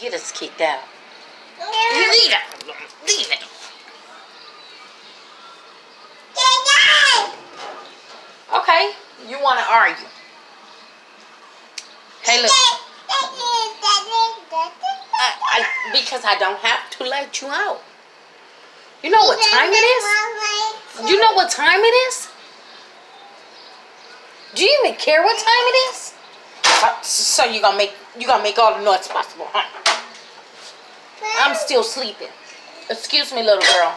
Get us kicked out. Leave it. Leave it. Okay, you want to argue. Hey, look. Because I don't have to let you out. You know what time it is? You know what time it is? Do you even care what time it is? So you gonna make all the noise possible, huh? I'm still sleeping. Excuse me, little girl.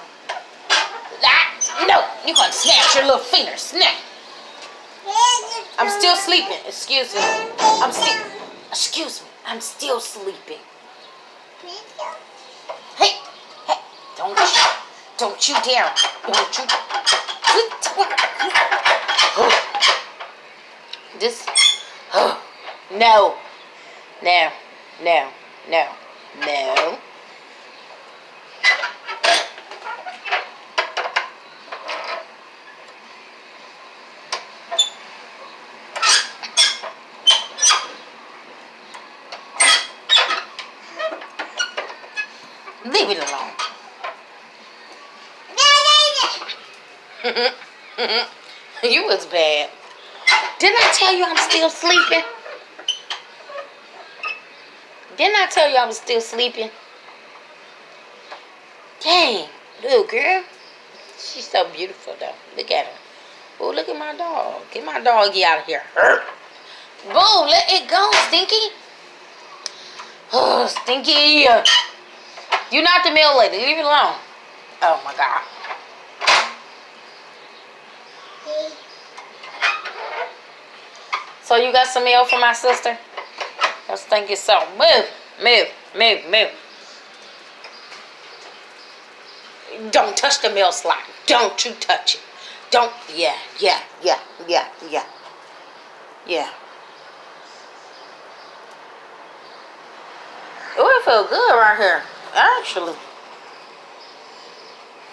No, you gonna snatch your little fingers. Snap. I'm still sleeping. Excuse me. Excuse me. I'm still sleeping. Hey, don't you dare. Don't you. This. No. No. No. No. No. Leave it alone. You was bad. Didn't I tell you I'm still sleeping? Didn't I tell you I was still sleeping? Dang, little girl. She's so beautiful though. Look at her. Oh, look at my dog. Get my doggy out of here. Boo, let it go, Stinky. Oh, Stinky. You're not the meal lady. Leave it alone. Oh, my God. So you got some mail for my sister? Let's think it's so. Move. Don't touch the mail slot. Don't you touch it. Don't. Yeah. Oh, it feel good right here. Actually.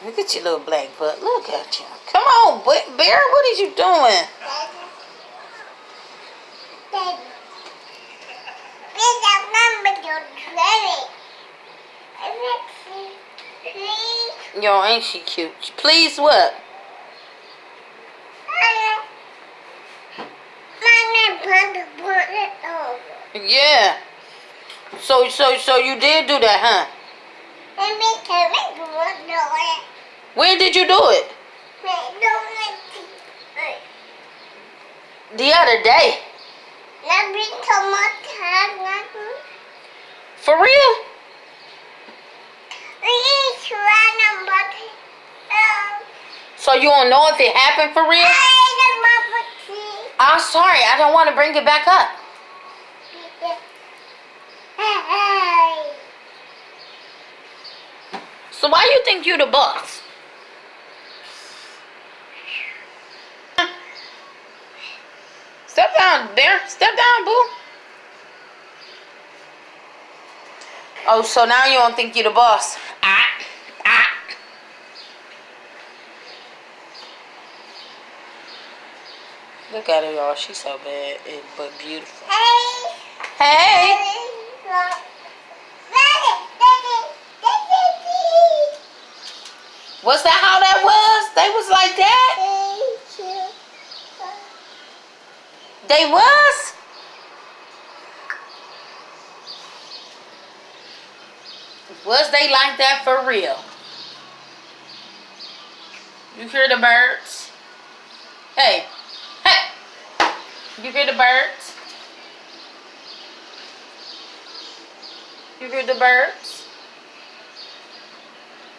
Look at your little black butt. Look at you. Come on, Bear. What is you doing? Yo, ain't she cute? Please what? Yeah. So you did do that, huh? When did you do it? The other day. For real? So you don't know if it happened for real? I'm sorry. I don't want to bring it back up. So why you think you the boss? Step down, Bear. Step down, boo. Oh, so now you don't think you the boss? Look at her, y'all. She's so bad, but beautiful. Hey. Was that how that was? They was like that? They was? Was they like that for real? You hear the birds? Hey. You hear the birds? You hear the birds?